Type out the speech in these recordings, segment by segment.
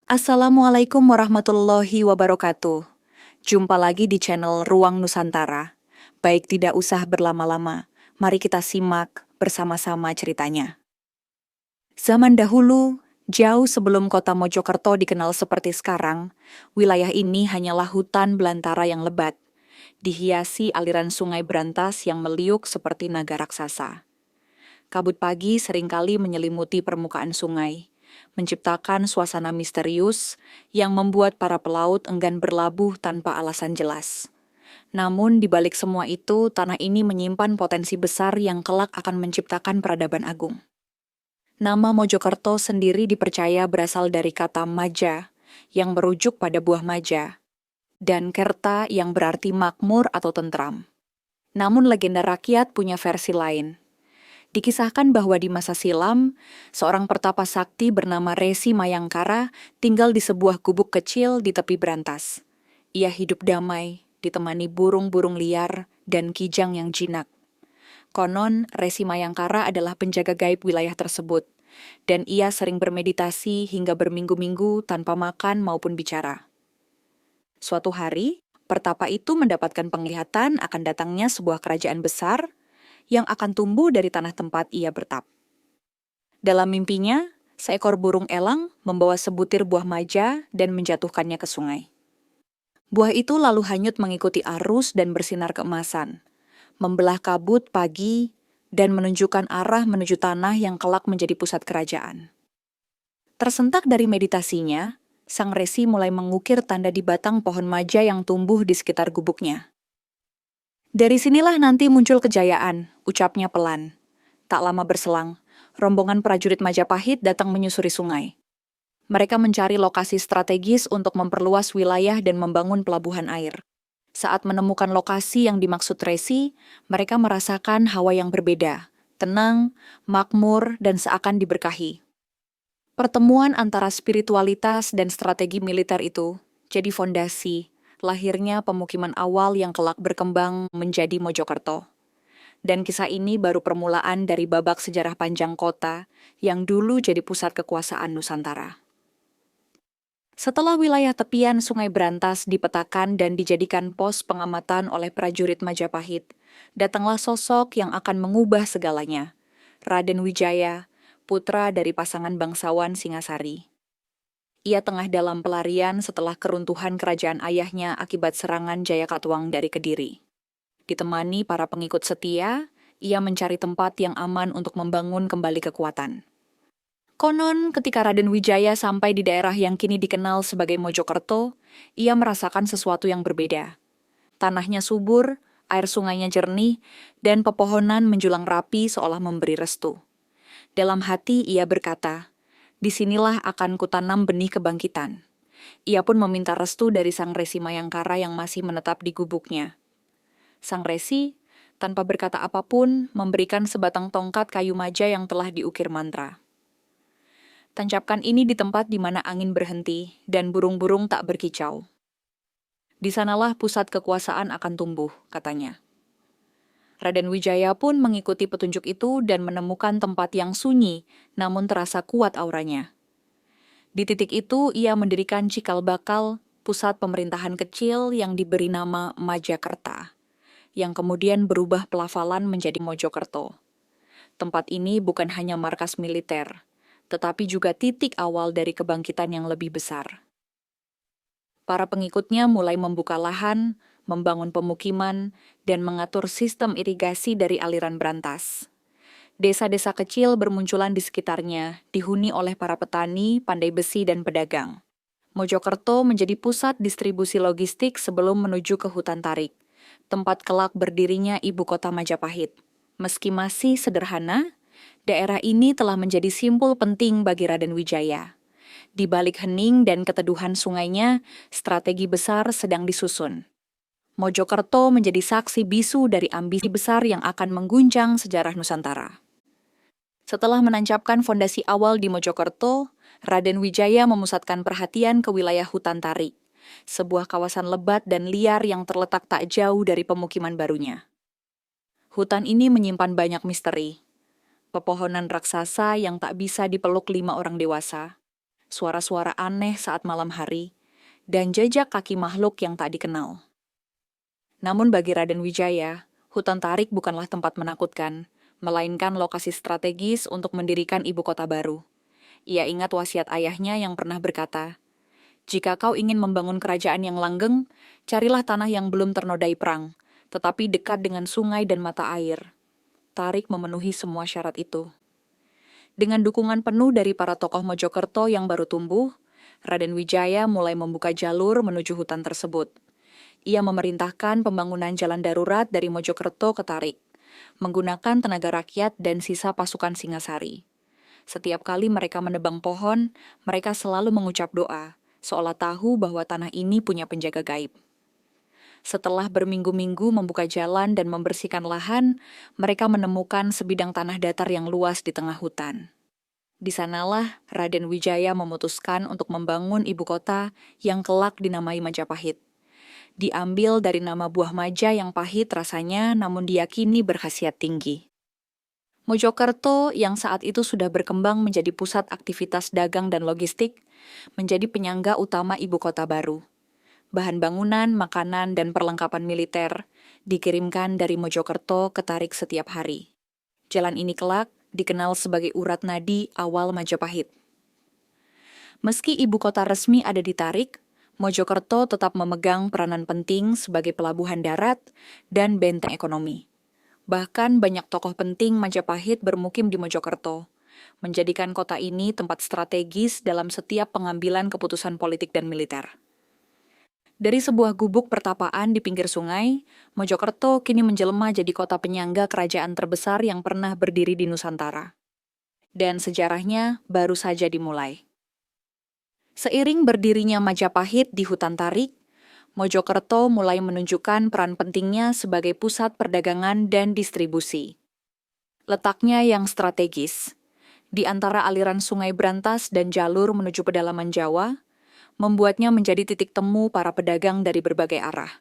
Assalamualaikum warahmatullahi wabarakatuh. Jumpa lagi di channel Ruang Nusantara. Baik tidak usah berlama-lama, mari kita simak bersama-sama ceritanya. Zaman dahulu, jauh sebelum kota Mojokerto dikenal seperti sekarang, wilayah ini hanyalah hutan belantara yang lebat, dihiasi aliran sungai berantas yang meliuk seperti naga raksasa. Kabut pagi seringkali menyelimuti permukaan sungai, menciptakan suasana misterius yang membuat para pelaut enggan berlabuh tanpa alasan jelas. Namun di balik semua itu, tanah ini menyimpan potensi besar yang kelak akan menciptakan peradaban agung. Nama Mojokerto sendiri dipercaya berasal dari kata maja, yang merujuk pada buah maja, dan kerta yang berarti makmur atau tentram. Namun legenda rakyat punya versi lain. Dikisahkan bahwa di masa silam, seorang pertapa sakti bernama Resi Mayangkara tinggal di sebuah gubuk kecil di tepi berantas. Ia hidup damai, ditemani burung-burung liar dan kijang yang jinak. Konon, Resi Mayangkara adalah penjaga gaib wilayah tersebut, dan ia sering bermeditasi hingga berminggu-minggu tanpa makan maupun bicara. Suatu hari, pertapa itu mendapatkan penglihatan akan datangnya sebuah kerajaan besar yang akan tumbuh dari tanah tempat ia bertap. Dalam mimpinya, seekor burung elang membawa sebutir buah maja dan menjatuhkannya ke sungai. Buah itu lalu hanyut mengikuti arus dan bersinar keemasan, membelah kabut pagi dan menunjukkan arah menuju tanah yang kelak menjadi pusat kerajaan. Tersentak dari meditasinya, sang resi mulai mengukir tanda di batang pohon maja yang tumbuh di sekitar gubuknya. Dari sinilah nanti muncul kejayaan, ucapnya pelan. Tak lama berselang, rombongan prajurit Majapahit datang menyusuri sungai. Mereka mencari lokasi strategis untuk memperluas wilayah dan membangun pelabuhan air. Saat menemukan lokasi yang dimaksud Resi, mereka merasakan hawa yang berbeda, tenang, makmur, dan seakan diberkahi. Pertemuan antara spiritualitas dan strategi militer itu jadi fondasi lahirnya pemukiman awal yang kelak berkembang menjadi Mojokerto. Dan kisah ini baru permulaan dari babak sejarah panjang kota yang dulu jadi pusat kekuasaan Nusantara. Setelah wilayah tepian Sungai Berantas dipetakan dan dijadikan pos pengamatan oleh prajurit Majapahit, datanglah sosok yang akan mengubah segalanya, Raden Wijaya, putra dari pasangan bangsawan Singasari. Ia tengah dalam pelarian setelah keruntuhan kerajaan ayahnya akibat serangan Jayakatwang dari Kediri. Ditemani para pengikut setia, ia mencari tempat yang aman untuk membangun kembali kekuatan. Konon, ketika Raden Wijaya sampai di daerah yang kini dikenal sebagai Mojokerto, ia merasakan sesuatu yang berbeda. Tanahnya subur, air sungainya jernih, dan pepohonan menjulang rapi seolah memberi restu. Dalam hati ia berkata, "Disinilah akan kutanam benih kebangkitan." Ia pun meminta restu dari sang Resi Mayangkara yang masih menetap di gubuknya. Sang Resi, tanpa berkata apapun, memberikan sebatang tongkat kayu maja yang telah diukir mantra. Tancapkan ini di tempat di mana angin berhenti dan burung-burung tak berkicau. Di sanalah pusat kekuasaan akan tumbuh, katanya. Raden Wijaya pun mengikuti petunjuk itu dan menemukan tempat yang sunyi, namun terasa kuat auranya. Di titik itu, ia mendirikan cikal bakal, pusat pemerintahan kecil yang diberi nama Majakerta, yang kemudian berubah pelafalan menjadi Mojokerto. Tempat ini bukan hanya markas militer, tetapi juga titik awal dari kebangkitan yang lebih besar. Para pengikutnya mulai membuka lahan, membangun pemukiman, dan mengatur sistem irigasi dari aliran berantas. Desa-desa kecil bermunculan di sekitarnya, dihuni oleh para petani, pandai besi, dan pedagang. Mojokerto menjadi pusat distribusi logistik sebelum menuju ke hutan tarik, tempat kelak berdirinya ibu kota Majapahit. Meski masih sederhana, daerah ini telah menjadi simbol penting bagi Raden Wijaya. Di balik hening dan keteduhan sungainya, strategi besar sedang disusun. Mojokerto menjadi saksi bisu dari ambisi besar yang akan mengguncang sejarah Nusantara. Setelah menancapkan fondasi awal di Mojokerto, Raden Wijaya memusatkan perhatian ke wilayah hutan tarik, sebuah kawasan lebat dan liar yang terletak tak jauh dari pemukiman barunya. Hutan ini menyimpan banyak misteri. Pepohonan raksasa yang tak bisa dipeluk 5 orang dewasa, suara-suara aneh saat malam hari, dan jejak kaki makhluk yang tak dikenal. Namun bagi Raden Wijaya, hutan Tarik bukanlah tempat menakutkan, melainkan lokasi strategis untuk mendirikan ibu kota baru. Ia ingat wasiat ayahnya yang pernah berkata, "Jika kau ingin membangun kerajaan yang langgeng, carilah tanah yang belum ternodai perang, tetapi dekat dengan sungai dan mata air." Tarik memenuhi semua syarat itu. Dengan dukungan penuh dari para tokoh Mojokerto yang baru tumbuh, Raden Wijaya mulai membuka jalur menuju hutan tersebut. Ia memerintahkan pembangunan jalan darurat dari Mojokerto ke Tarik, menggunakan tenaga rakyat dan sisa pasukan Singasari. Setiap kali mereka menebang pohon, mereka selalu mengucap doa, seolah tahu bahwa tanah ini punya penjaga gaib. Setelah berminggu-minggu membuka jalan dan membersihkan lahan, mereka menemukan sebidang tanah datar yang luas di tengah hutan. Di sanalah Raden Wijaya memutuskan untuk membangun ibu kota yang kelak dinamai Majapahit. Diambil dari nama buah maja yang pahit rasanya namun diyakini berkhasiat tinggi. Mojokerto yang saat itu sudah berkembang menjadi pusat aktivitas dagang dan logistik, menjadi penyangga utama ibu kota baru. Bahan bangunan, makanan, dan perlengkapan militer dikirimkan dari Mojokerto ke Tarik setiap hari. Jalan ini kelak dikenal sebagai urat nadi awal Majapahit. Meski ibu kota resmi ada di Tarik, Mojokerto tetap memegang peranan penting sebagai pelabuhan darat dan benteng ekonomi. Bahkan banyak tokoh penting Majapahit bermukim di Mojokerto, menjadikan kota ini tempat strategis dalam setiap pengambilan keputusan politik dan militer. Dari sebuah gubuk pertapaan di pinggir sungai, Mojokerto kini menjelma jadi kota penyangga kerajaan terbesar yang pernah berdiri di Nusantara. Dan sejarahnya baru saja dimulai. Seiring berdirinya Majapahit di hutan Tarik, Mojokerto mulai menunjukkan peran pentingnya sebagai pusat perdagangan dan distribusi. Letaknya yang strategis, di antara aliran sungai Brantas dan jalur menuju pedalaman Jawa, membuatnya menjadi titik temu para pedagang dari berbagai arah.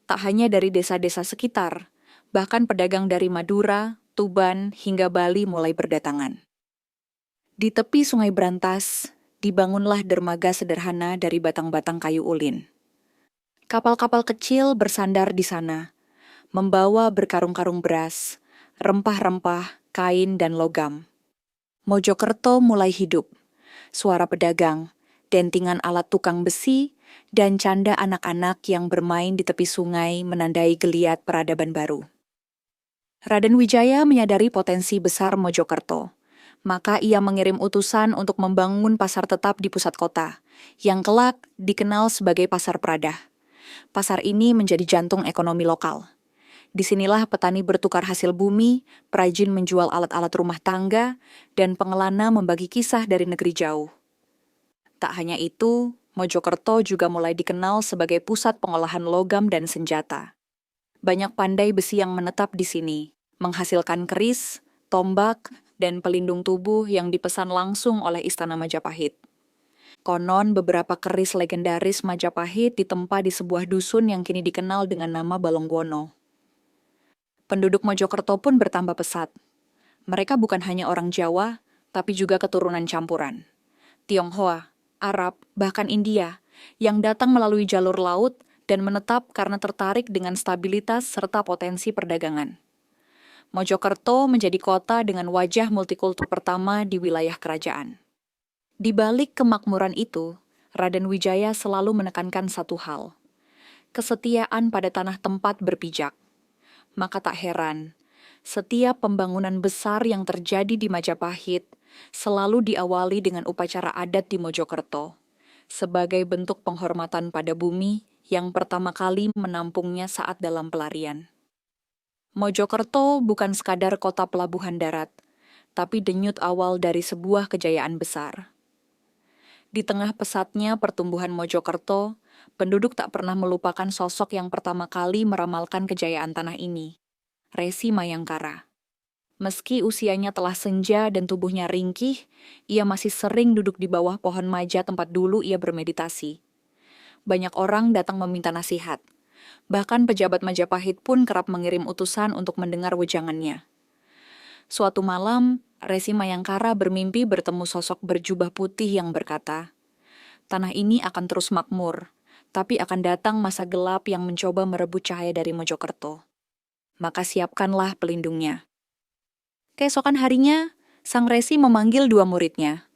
Tak hanya dari desa-desa sekitar, bahkan pedagang dari Madura, Tuban, hingga Bali mulai berdatangan. Di tepi sungai Brantas, dibangunlah dermaga sederhana dari batang-batang kayu ulin. Kapal-kapal kecil bersandar di sana, membawa berkarung-karung beras, rempah-rempah, kain, dan logam. Mojokerto mulai hidup. Suara pedagang, dentingan alat tukang besi, dan canda anak-anak yang bermain di tepi sungai menandai geliat peradaban baru. Raden Wijaya menyadari potensi besar Mojokerto, maka ia mengirim utusan untuk membangun pasar tetap di pusat kota, yang kelak dikenal sebagai Pasar Pradah. Pasar ini menjadi jantung ekonomi lokal. Disinilah petani bertukar hasil bumi, perajin menjual alat-alat rumah tangga, dan pengelana membagi kisah dari negeri jauh. Tak hanya itu, Mojokerto juga mulai dikenal sebagai pusat pengolahan logam dan senjata. Banyak pandai besi yang menetap di sini, menghasilkan keris, tombak, dan pelindung tubuh yang dipesan langsung oleh Istana Majapahit. Konon beberapa keris legendaris Majapahit ditempa di sebuah dusun yang kini dikenal dengan nama Balonggono. Penduduk Mojokerto pun bertambah pesat. Mereka bukan hanya orang Jawa, tapi juga keturunan campuran. Tionghoa, Arab, bahkan India, yang datang melalui jalur laut dan menetap karena tertarik dengan stabilitas serta potensi perdagangan. Mojokerto menjadi kota dengan wajah multikultur pertama di wilayah kerajaan. Di balik kemakmuran itu, Raden Wijaya selalu menekankan satu hal, kesetiaan pada tanah tempat berpijak. Maka tak heran, setiap pembangunan besar yang terjadi di Majapahit selalu diawali dengan upacara adat di Mojokerto, sebagai bentuk penghormatan pada bumi yang pertama kali menampungnya saat dalam pelarian. Mojokerto bukan sekadar kota pelabuhan darat, tapi denyut awal dari sebuah kejayaan besar. Di tengah pesatnya pertumbuhan Mojokerto, penduduk tak pernah melupakan sosok yang pertama kali meramalkan kejayaan tanah ini, Resi Mayangkara. Meski usianya telah senja dan tubuhnya ringkih, ia masih sering duduk di bawah pohon maja tempat dulu ia bermeditasi. Banyak orang datang meminta nasihat. Bahkan pejabat Majapahit pun kerap mengirim utusan untuk mendengar wejangannya. Suatu malam, Resi Mayangkara bermimpi bertemu sosok berjubah putih yang berkata, "Tanah ini akan terus makmur, tapi akan datang masa gelap yang mencoba merebut cahaya dari Mojokerto. Maka siapkanlah pelindungnya." Keesokan harinya, sang resi memanggil dua muridnya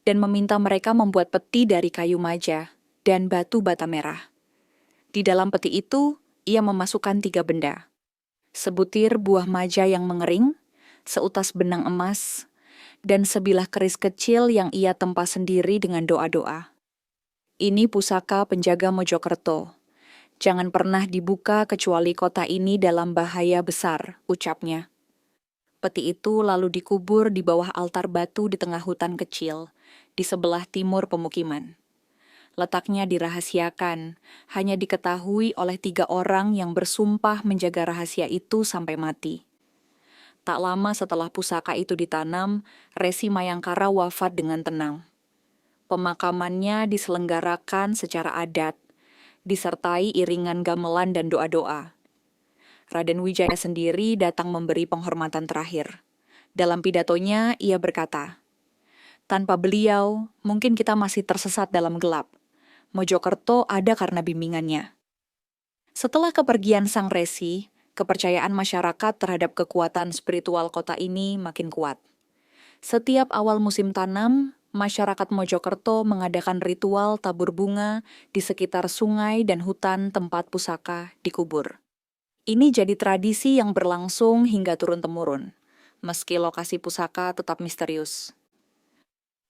dan meminta mereka membuat peti dari kayu maja dan batu bata merah. Di dalam peti itu, ia memasukkan 3 benda. Sebutir buah maja yang mengering, seutas benang emas, dan sebilah keris kecil yang ia tempa sendiri dengan doa-doa. "Ini pusaka penjaga Mojokerto. Jangan pernah dibuka kecuali kota ini dalam bahaya besar," ucapnya. Peti itu lalu dikubur di bawah altar batu di tengah hutan kecil, di sebelah timur pemukiman. Letaknya dirahasiakan, hanya diketahui oleh 3 orang yang bersumpah menjaga rahasia itu sampai mati. Tak lama setelah pusaka itu ditanam, Resi Mayangkara wafat dengan tenang. Pemakamannya diselenggarakan secara adat, disertai iringan gamelan dan doa-doa. Raden Wijaya sendiri datang memberi penghormatan terakhir. Dalam pidatonya, ia berkata, "Tanpa beliau, mungkin kita masih tersesat dalam gelap. Mojokerto ada karena bimbingannya." Setelah kepergian sang resi, kepercayaan masyarakat terhadap kekuatan spiritual kota ini makin kuat. Setiap awal musim tanam, masyarakat Mojokerto mengadakan ritual tabur bunga di sekitar sungai dan hutan tempat pusaka dikubur. Ini jadi tradisi yang berlangsung hingga turun-temurun, meski lokasi pusaka tetap misterius.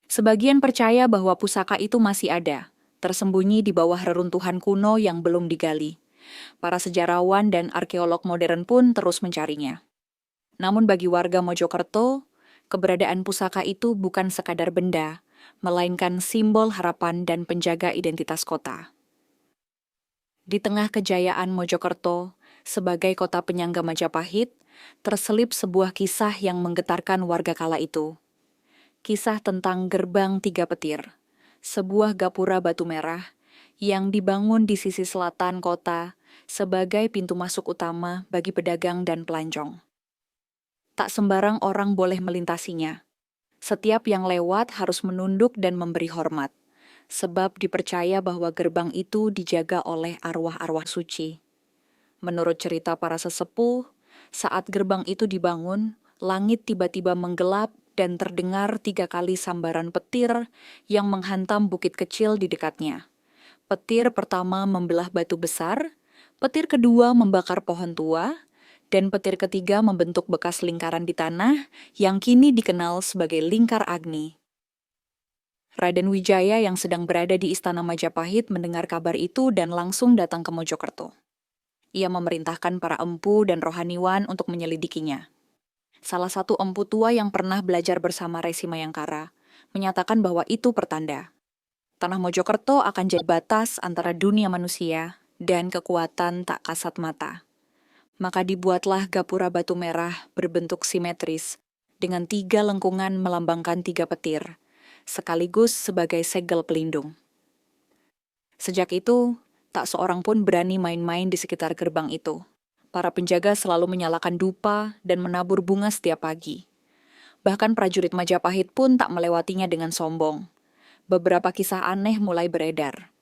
Sebagian percaya bahwa pusaka itu masih ada, tersembunyi di bawah reruntuhan kuno yang belum digali. Para sejarawan dan arkeolog modern pun terus mencarinya. Namun bagi warga Mojokerto, keberadaan pusaka itu bukan sekadar benda, melainkan simbol harapan dan penjaga identitas kota. Di tengah kejayaan Mojokerto, sebagai kota penyangga Majapahit, terselip sebuah kisah yang menggetarkan warga kala itu. Kisah tentang Gerbang 3 Petir, sebuah gapura batu merah yang dibangun di sisi selatan kota sebagai pintu masuk utama bagi pedagang dan pelancong. Tak sembarang orang boleh melintasinya. Setiap yang lewat harus menunduk dan memberi hormat, sebab dipercaya bahwa gerbang itu dijaga oleh arwah-arwah suci. Menurut cerita para sesepuh, saat gerbang itu dibangun, langit tiba-tiba menggelap dan terdengar 3 kali sambaran petir yang menghantam bukit kecil di dekatnya. Petir pertama membelah batu besar, petir kedua membakar pohon tua, dan petir ketiga membentuk bekas lingkaran di tanah yang kini dikenal sebagai Lingkar Agni. Raden Wijaya yang sedang berada di Istana Majapahit mendengar kabar itu dan langsung datang ke Mojokerto. Ia memerintahkan para empu dan rohaniwan untuk menyelidikinya. Salah satu empu tua yang pernah belajar bersama Resi Mayangkara menyatakan bahwa itu pertanda. Tanah Mojokerto akan jadi batas antara dunia manusia dan kekuatan tak kasat mata. Maka dibuatlah gapura batu merah berbentuk simetris dengan 3 lengkungan melambangkan 3 petir, sekaligus sebagai segel pelindung. Sejak itu, tak seorang pun berani main-main di sekitar gerbang itu. Para penjaga selalu menyalakan dupa dan menabur bunga setiap pagi. Bahkan prajurit Majapahit pun tak melewatinya dengan sombong. Beberapa kisah aneh mulai beredar.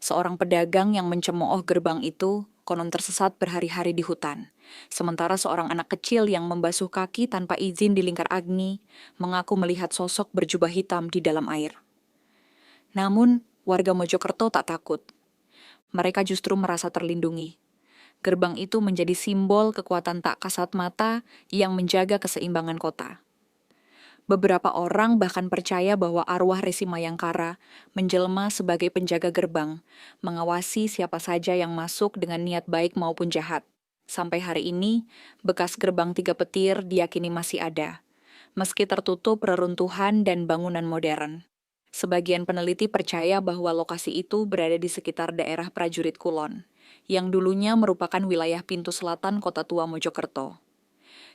Seorang pedagang yang mencemooh gerbang itu konon tersesat berhari-hari di hutan. Sementara seorang anak kecil yang membasuh kaki tanpa izin di Lingkar Agni mengaku melihat sosok berjubah hitam di dalam air. Namun, warga Mojokerto tak takut. Mereka justru merasa terlindungi. Gerbang itu menjadi simbol kekuatan tak kasat mata yang menjaga keseimbangan kota. Beberapa orang bahkan percaya bahwa arwah Resi Mayangkara menjelma sebagai penjaga gerbang, mengawasi siapa saja yang masuk dengan niat baik maupun jahat. Sampai hari ini, bekas gerbang 3 petir diyakini masih ada, meski tertutup reruntuhan dan bangunan modern. Sebagian peneliti percaya bahwa lokasi itu berada di sekitar daerah Prajurit Kulon, yang dulunya merupakan wilayah pintu selatan kota tua Mojokerto.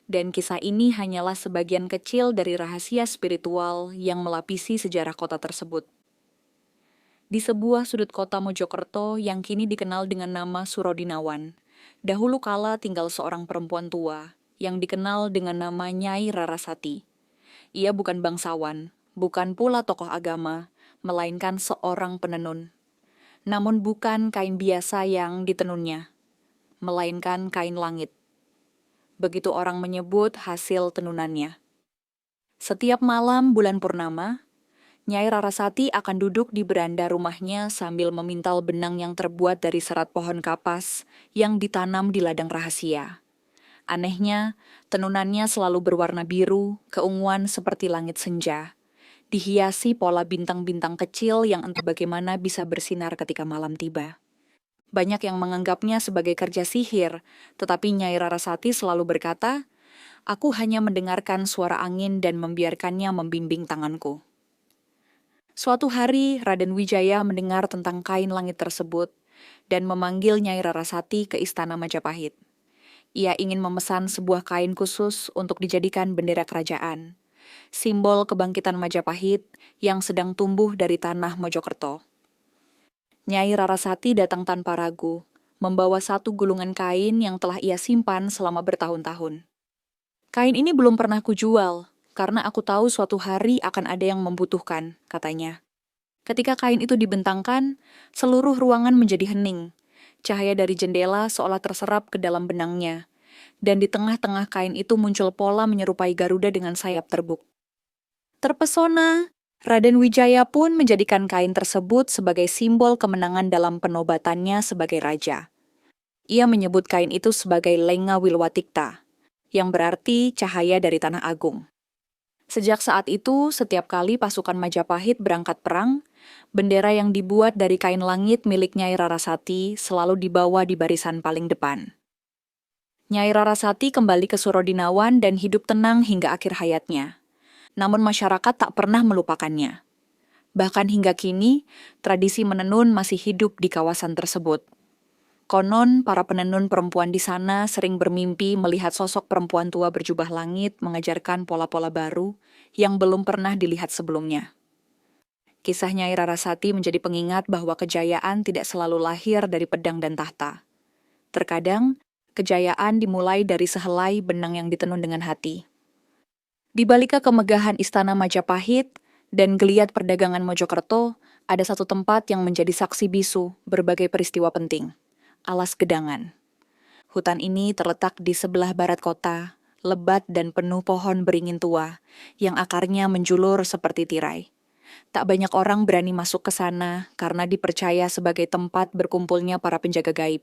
Dan kisah ini hanyalah sebagian kecil dari rahasia spiritual yang melapisi sejarah kota tersebut. Di sebuah sudut kota Mojokerto yang kini dikenal dengan nama Surodinawan, dahulu kala tinggal seorang perempuan tua yang dikenal dengan nama Nyai Rarasati. Ia bukan bangsawan, bukan pula tokoh agama, melainkan seorang penenun. Namun bukan kain biasa yang ditenunnya, melainkan kain langit. Begitu orang menyebut hasil tenunannya. Setiap malam bulan purnama, Nyai Rarasati akan duduk di beranda rumahnya sambil memintal benang yang terbuat dari serat pohon kapas yang ditanam di ladang rahasia. Anehnya, tenunannya selalu berwarna biru, keunguan seperti langit senja, dihiasi pola bintang-bintang kecil yang entah bagaimana bisa bersinar ketika malam tiba. Banyak yang menganggapnya sebagai kerja sihir, tetapi Nyai Rarasati selalu berkata, "Aku hanya mendengarkan suara angin dan membiarkannya membimbing tanganku." Suatu hari, Raden Wijaya mendengar tentang kain langit tersebut dan memanggil Nyai Rarasati ke istana Majapahit. Ia ingin memesan sebuah kain khusus untuk dijadikan bendera kerajaan, simbol kebangkitan Majapahit yang sedang tumbuh dari tanah Mojokerto. Nyai Rarasati datang tanpa ragu, membawa satu gulungan kain yang telah ia simpan selama bertahun-tahun. "Kain ini belum pernah kujual, karena aku tahu suatu hari akan ada yang membutuhkan," katanya. Ketika kain itu dibentangkan, seluruh ruangan menjadi hening. Cahaya dari jendela seolah terserap ke dalam benangnya, dan di tengah-tengah kain itu muncul pola menyerupai Garuda dengan sayap terbuk. Terpesona, Raden Wijaya pun menjadikan kain tersebut sebagai simbol kemenangan dalam penobatannya sebagai raja. Ia menyebut kain itu sebagai Lenga Wilwatikta, yang berarti cahaya dari Tanah Agung. Sejak saat itu, setiap kali pasukan Majapahit berangkat perang, bendera yang dibuat dari kain langit milik Nyai Rarasati selalu dibawa di barisan paling depan. Nyai Rarasati kembali ke Surodinawan dan hidup tenang hingga akhir hayatnya. Namun masyarakat tak pernah melupakannya. Bahkan hingga kini, tradisi menenun masih hidup di kawasan tersebut. Konon, para penenun perempuan di sana sering bermimpi melihat sosok perempuan tua berjubah langit mengajarkan pola-pola baru yang belum pernah dilihat sebelumnya. Kisah Nyai Rarasati menjadi pengingat bahwa kejayaan tidak selalu lahir dari pedang dan tahta. Terkadang, kejayaan dimulai dari sehelai benang yang ditenun dengan hati. Di balik kemegahan Istana Majapahit dan geliat perdagangan Mojokerto, ada satu tempat yang menjadi saksi bisu berbagai peristiwa penting. Alas Gedangan. Hutan ini terletak di sebelah barat kota, lebat dan penuh pohon beringin tua, yang akarnya menjulur seperti tirai. Tak banyak orang berani masuk ke sana karena dipercaya sebagai tempat berkumpulnya para penjaga gaib.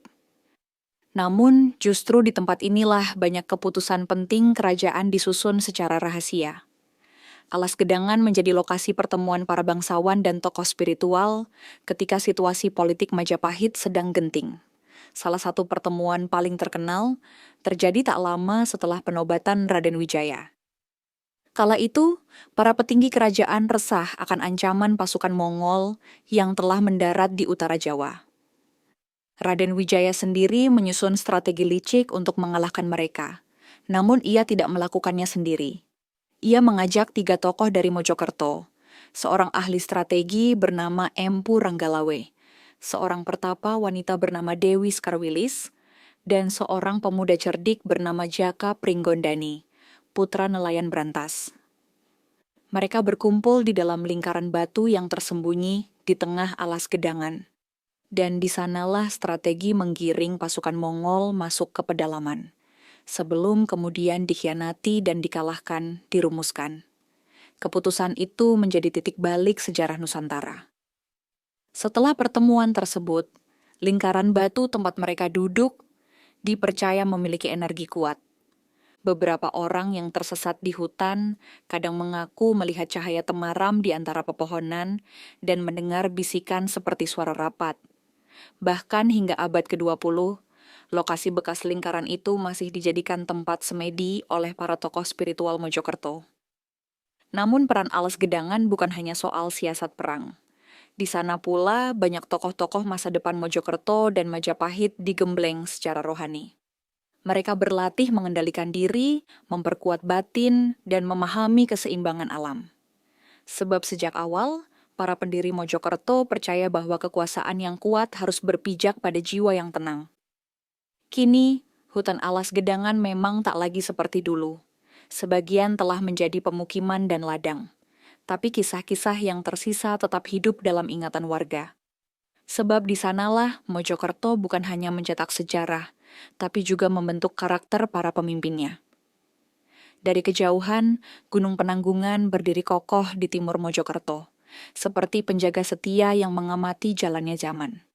Namun, justru di tempat inilah banyak keputusan penting kerajaan disusun secara rahasia. Alas Gedangan menjadi lokasi pertemuan para bangsawan dan tokoh spiritual ketika situasi politik Majapahit sedang genting. Salah satu pertemuan paling terkenal terjadi tak lama setelah penobatan Raden Wijaya. Kala itu, para petinggi kerajaan resah akan ancaman pasukan Mongol yang telah mendarat di utara Jawa. Raden Wijaya sendiri menyusun strategi licik untuk mengalahkan mereka, namun ia tidak melakukannya sendiri. Ia mengajak 3 tokoh dari Mojokerto, seorang ahli strategi bernama Empu Ranggalawe, seorang pertapa wanita bernama Dewi Skarwilis, dan seorang pemuda cerdik bernama Jaka Pringgondani, putra nelayan berantas. Mereka berkumpul di dalam lingkaran batu yang tersembunyi di tengah alas gedangan, dan di sanalah strategi menggiring pasukan Mongol masuk ke pedalaman, sebelum kemudian dikhianati dan dikalahkan dirumuskan. Keputusan itu menjadi titik balik sejarah Nusantara. Setelah pertemuan tersebut, lingkaran batu tempat mereka duduk dipercaya memiliki energi kuat. Beberapa orang yang tersesat di hutan kadang mengaku melihat cahaya temaram di antara pepohonan dan mendengar bisikan seperti suara rapat. Bahkan hingga abad ke-20, lokasi bekas lingkaran itu masih dijadikan tempat semedi oleh para tokoh spiritual Mojokerto. Namun peran Alas Gedangan bukan hanya soal siasat perang. Di sana pula banyak tokoh-tokoh masa depan Mojokerto dan Majapahit digembleng secara rohani. Mereka berlatih mengendalikan diri, memperkuat batin, dan memahami keseimbangan alam. Sebab sejak awal, para pendiri Mojokerto percaya bahwa kekuasaan yang kuat harus berpijak pada jiwa yang tenang. Kini, hutan Alas Gedangan memang tak lagi seperti dulu. Sebagian telah menjadi pemukiman dan ladang. Tapi kisah-kisah yang tersisa tetap hidup dalam ingatan warga. Sebab di sanalah Mojokerto bukan hanya mencetak sejarah, tapi juga membentuk karakter para pemimpinnya. Dari kejauhan, Gunung Penanggungan berdiri kokoh di timur Mojokerto, seperti penjaga setia yang mengamati jalannya zaman.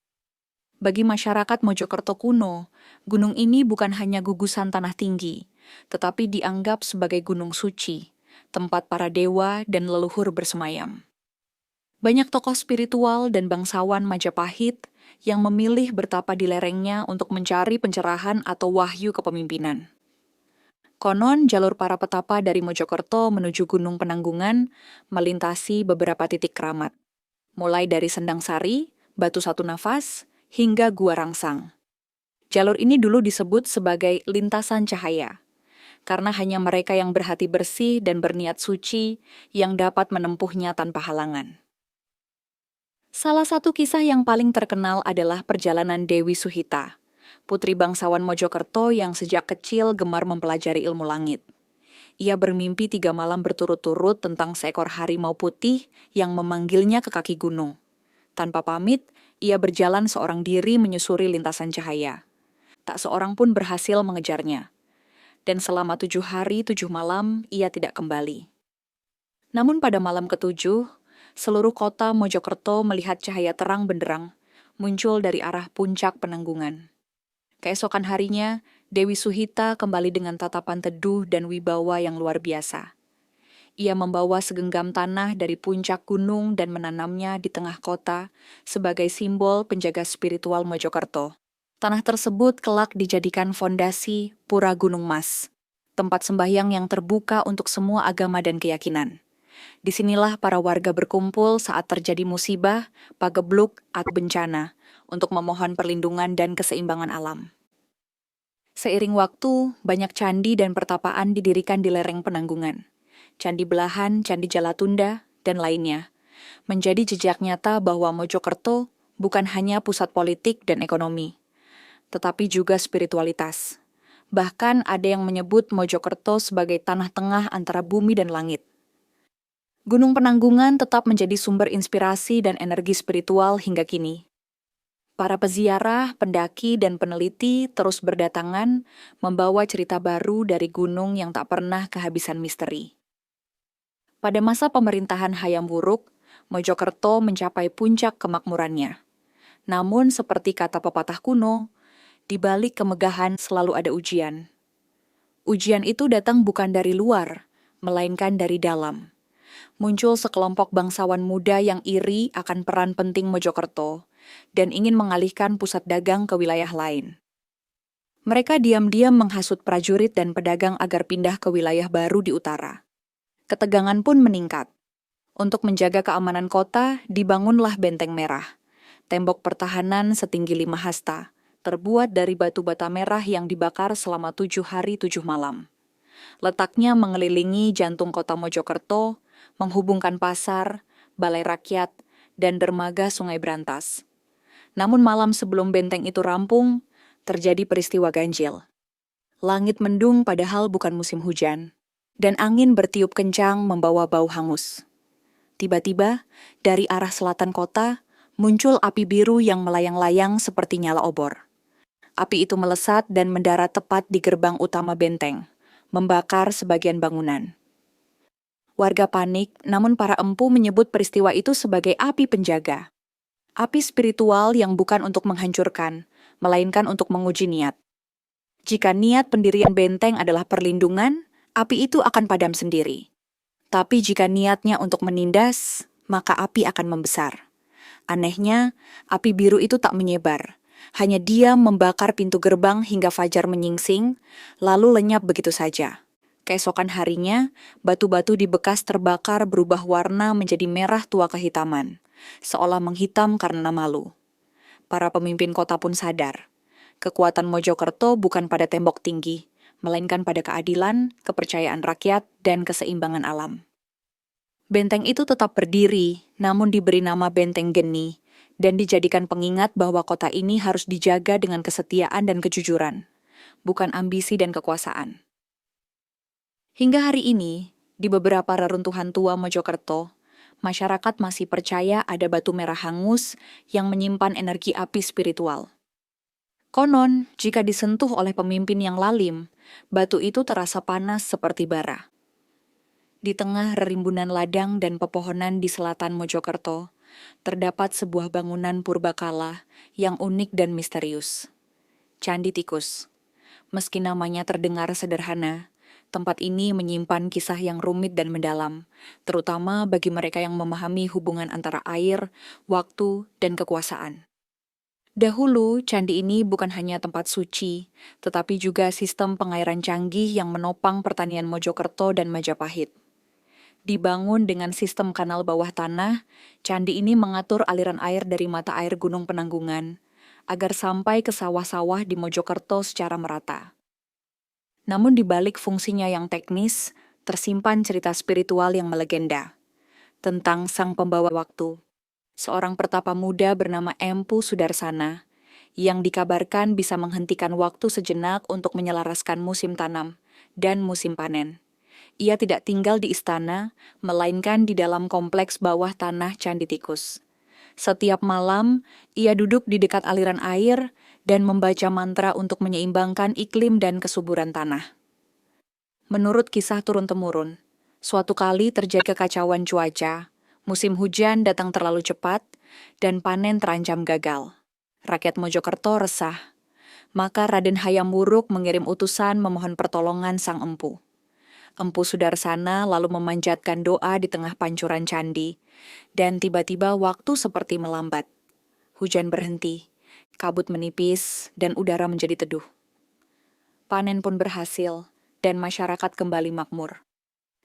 Bagi masyarakat Mojokerto kuno, gunung ini bukan hanya gugusan tanah tinggi, tetapi dianggap sebagai gunung suci, tempat para dewa dan leluhur bersemayam. Banyak tokoh spiritual dan bangsawan Majapahit yang memilih bertapa di lerengnya untuk mencari pencerahan atau wahyu kepemimpinan. Konon, jalur para petapa dari Mojokerto menuju Gunung Penanggungan melintasi beberapa titik keramat, mulai dari Sendang Sari, Batu Satu Nafas, hingga Gua Rangsang. Jalur ini dulu disebut sebagai lintasan cahaya, karena hanya mereka yang berhati bersih dan berniat suci yang dapat menempuhnya tanpa halangan. Salah satu kisah yang paling terkenal adalah perjalanan Dewi Suhita, putri bangsawan Mojokerto yang sejak kecil gemar mempelajari ilmu langit. Ia bermimpi 3 malam berturut-turut tentang seekor harimau putih yang memanggilnya ke kaki gunung. Tanpa pamit, ia berjalan seorang diri menyusuri lintasan cahaya. Tak seorang pun berhasil mengejarnya. Dan selama 7 hari 7 malam, ia tidak kembali. Namun pada malam ke-7, seluruh kota Mojokerto melihat cahaya terang benderang muncul dari arah puncak Penanggungan. Keesokan harinya, Dewi Suhita kembali dengan tatapan teduh dan wibawa yang luar biasa. Ia membawa segenggam tanah dari puncak gunung dan menanamnya di tengah kota sebagai simbol penjaga spiritual Mojokerto. Tanah tersebut kelak dijadikan fondasi Pura Gunung Mas, tempat sembahyang yang terbuka untuk semua agama dan keyakinan. Disinilah para warga berkumpul saat terjadi musibah, pagebluk, atau bencana, untuk memohon perlindungan dan keseimbangan alam. Seiring waktu, banyak candi dan pertapaan didirikan di lereng Penanggungan. Candi Belahan, Candi Jalatunda, dan lainnya. Menjadi jejak nyata bahwa Mojokerto bukan hanya pusat politik dan ekonomi, tetapi juga spiritualitas. Bahkan ada yang menyebut Mojokerto sebagai tanah tengah antara bumi dan langit. Gunung Penanggungan tetap menjadi sumber inspirasi dan energi spiritual hingga kini. Para peziarah, pendaki, dan peneliti terus berdatangan membawa cerita baru dari gunung yang tak pernah kehabisan misteri. Pada masa pemerintahan Hayam Wuruk, Mojokerto mencapai puncak kemakmurannya. Namun seperti kata pepatah kuno, di balik kemegahan selalu ada ujian. Ujian itu datang bukan dari luar, melainkan dari dalam. Muncul sekelompok bangsawan muda yang iri akan peran penting Mojokerto dan ingin mengalihkan pusat dagang ke wilayah lain. Mereka diam-diam menghasut prajurit dan pedagang agar pindah ke wilayah baru di utara. Ketegangan pun meningkat. Untuk menjaga keamanan kota, dibangunlah Benteng Merah, tembok pertahanan setinggi 5 hasta, terbuat dari batu bata merah yang dibakar selama 7 hari 7 malam. Letaknya mengelilingi jantung kota Mojokerto, menghubungkan pasar, balai rakyat, dan dermaga Sungai Brantas. Namun malam sebelum benteng itu rampung, terjadi peristiwa ganjil. Langit mendung padahal bukan musim hujan, dan angin bertiup kencang membawa bau hangus. Tiba-tiba, dari arah selatan kota, muncul api biru yang melayang-layang seperti nyala obor. Api itu melesat dan mendarat tepat di gerbang utama benteng, membakar sebagian bangunan. Warga panik, namun para empu menyebut peristiwa itu sebagai api penjaga. Api spiritual yang bukan untuk menghancurkan, melainkan untuk menguji niat. Jika niat pendirian benteng adalah perlindungan, api itu akan padam sendiri. Tapi jika niatnya untuk menindas, maka api akan membesar. Anehnya, api biru itu tak menyebar. Hanya diam membakar pintu gerbang hingga fajar menyingsing, lalu lenyap begitu saja. Keesokan harinya, batu-batu di bekas terbakar berubah warna menjadi merah tua kehitaman, seolah menghitam karena malu. Para pemimpin kota pun sadar, kekuatan Mojokerto bukan pada tembok tinggi, melainkan pada keadilan, kepercayaan rakyat, dan keseimbangan alam. Benteng itu tetap berdiri, namun diberi nama Benteng Geni, dan dijadikan pengingat bahwa kota ini harus dijaga dengan kesetiaan dan kejujuran, bukan ambisi dan kekuasaan. Hingga hari ini, di beberapa reruntuhan tua Mojokerto, masyarakat masih percaya ada batu merah hangus yang menyimpan energi api spiritual. Konon, jika disentuh oleh pemimpin yang lalim, batu itu terasa panas seperti bara. Di tengah rerimbunan ladang dan pepohonan di selatan Mojokerto, terdapat sebuah bangunan purbakala yang unik dan misterius. Candi Tikus. Meski namanya terdengar sederhana, tempat ini menyimpan kisah yang rumit dan mendalam, terutama bagi mereka yang memahami hubungan antara air, waktu, dan kekuasaan. Dahulu, candi ini bukan hanya tempat suci, tetapi juga sistem pengairan canggih yang menopang pertanian Mojokerto dan Majapahit. Dibangun dengan sistem kanal bawah tanah, candi ini mengatur aliran air dari mata air Gunung Penanggungan, agar sampai ke sawah-sawah di Mojokerto secara merata. Namun di balik fungsinya yang teknis, tersimpan cerita spiritual yang melegenda, tentang sang pembawa waktu, seorang pertapa muda bernama Empu Sudarsana, yang dikabarkan bisa menghentikan waktu sejenak untuk menyelaraskan musim tanam dan musim panen. Ia tidak tinggal di istana, melainkan di dalam kompleks bawah tanah Candi Tikus. Setiap malam, ia duduk di dekat aliran air dan membaca mantra untuk menyeimbangkan iklim dan kesuburan tanah. Menurut kisah turun-temurun, suatu kali terjadi kekacauan cuaca, musim hujan datang terlalu cepat, dan panen terancam gagal. Rakyat Mojokerto resah. Maka Raden Hayam Wuruk mengirim utusan memohon pertolongan sang empu. Empu Sudarsana lalu memanjatkan doa di tengah pancuran candi, dan tiba-tiba waktu seperti melambat. Hujan berhenti, kabut menipis, dan udara menjadi teduh. Panen pun berhasil, dan masyarakat kembali makmur.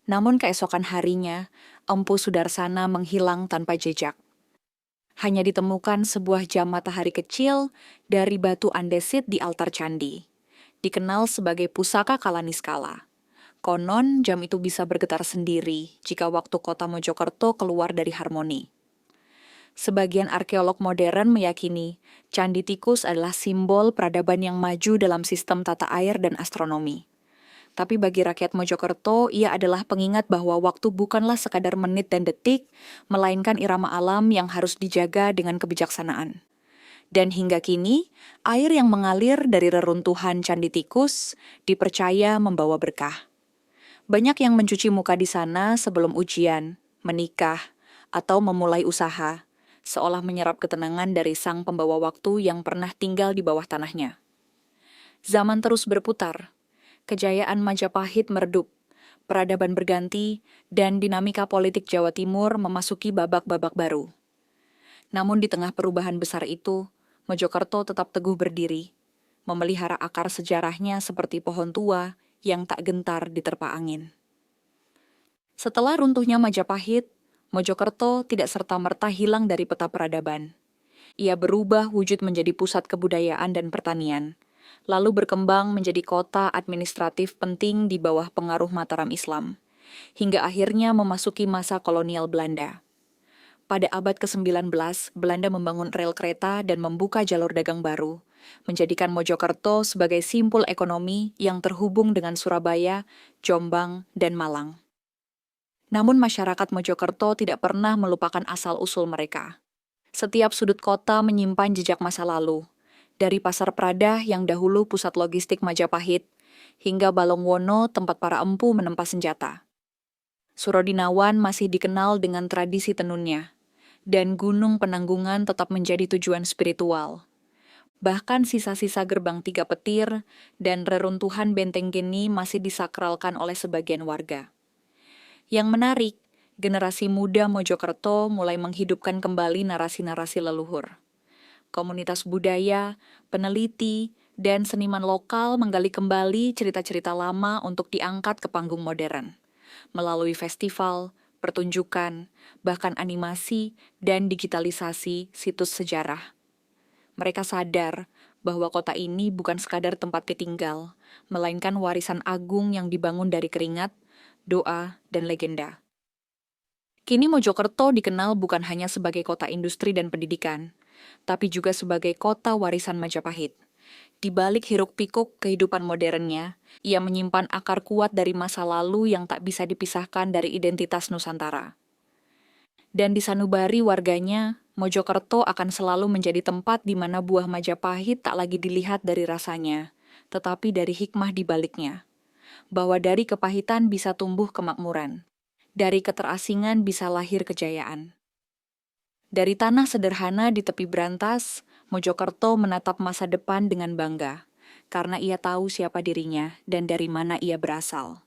Namun keesokan harinya, Empu Sudarsana menghilang tanpa jejak. Hanya ditemukan sebuah jam matahari kecil dari batu andesit di altar candi, dikenal sebagai pusaka Kalaniskala. Konon, jam itu bisa bergetar sendiri jika waktu kota Mojokerto keluar dari harmoni. Sebagian arkeolog modern meyakini Candi Tikus adalah simbol peradaban yang maju dalam sistem tata air dan astronomi. Tapi bagi rakyat Mojokerto, ia adalah pengingat bahwa waktu bukanlah sekadar menit dan detik, melainkan irama alam yang harus dijaga dengan kebijaksanaan. Dan hingga kini, air yang mengalir dari reruntuhan Candi Tikus dipercaya membawa berkah. Banyak yang mencuci muka di sana sebelum ujian, menikah, atau memulai usaha, seolah menyerap ketenangan dari sang pembawa waktu yang pernah tinggal di bawah tanahnya. Zaman terus berputar, kejayaan Majapahit meredup, peradaban berganti, dan dinamika politik Jawa Timur memasuki babak-babak baru. Namun di tengah perubahan besar itu, Mojokerto tetap teguh berdiri, memelihara akar sejarahnya seperti pohon tua yang tak gentar diterpa angin. Setelah runtuhnya Majapahit, Mojokerto tidak serta-merta hilang dari peta peradaban. Ia berubah wujud menjadi pusat kebudayaan dan pertanian, lalu berkembang menjadi kota administratif penting di bawah pengaruh Mataram Islam, hingga akhirnya memasuki masa kolonial Belanda. Pada abad ke-19, Belanda membangun rel kereta dan membuka jalur dagang baru, menjadikan Mojokerto sebagai simpul ekonomi yang terhubung dengan Surabaya, Jombang, dan Malang. Namun masyarakat Mojokerto tidak pernah melupakan asal-usul mereka. Setiap sudut kota menyimpan jejak masa lalu, dari Pasar Pradah yang dahulu pusat logistik Majapahit, hingga Balongwono tempat para empu menempa senjata. Surodinawan masih dikenal dengan tradisi tenunnya, dan Gunung Penanggungan tetap menjadi tujuan spiritual. Bahkan sisa-sisa gerbang 3 petir dan reruntuhan Benteng Geni masih disakralkan oleh sebagian warga. Yang menarik, generasi muda Mojokerto mulai menghidupkan kembali narasi-narasi leluhur. Komunitas budaya, peneliti, dan seniman lokal menggali kembali cerita-cerita lama untuk diangkat ke panggung modern. Melalui festival, pertunjukan, bahkan animasi, dan digitalisasi situs sejarah. Mereka sadar bahwa kota ini bukan sekadar tempat ditinggal, melainkan warisan agung yang dibangun dari keringat, doa, dan legenda. Kini Mojokerto dikenal bukan hanya sebagai kota industri dan pendidikan, tapi juga sebagai kota warisan Majapahit. Di balik hiruk-pikuk kehidupan modernnya, ia menyimpan akar kuat dari masa lalu yang tak bisa dipisahkan dari identitas Nusantara. Dan di sanubari warganya, Mojokerto akan selalu menjadi tempat di mana buah Majapahit tak lagi dilihat dari rasanya, tetapi dari hikmah di baliknya. Bahwa dari kepahitan bisa tumbuh kemakmuran. Dari keterasingan bisa lahir kejayaan. Dari tanah sederhana di tepi berantas, Mojokerto menatap masa depan dengan bangga, karena ia tahu siapa dirinya dan dari mana ia berasal.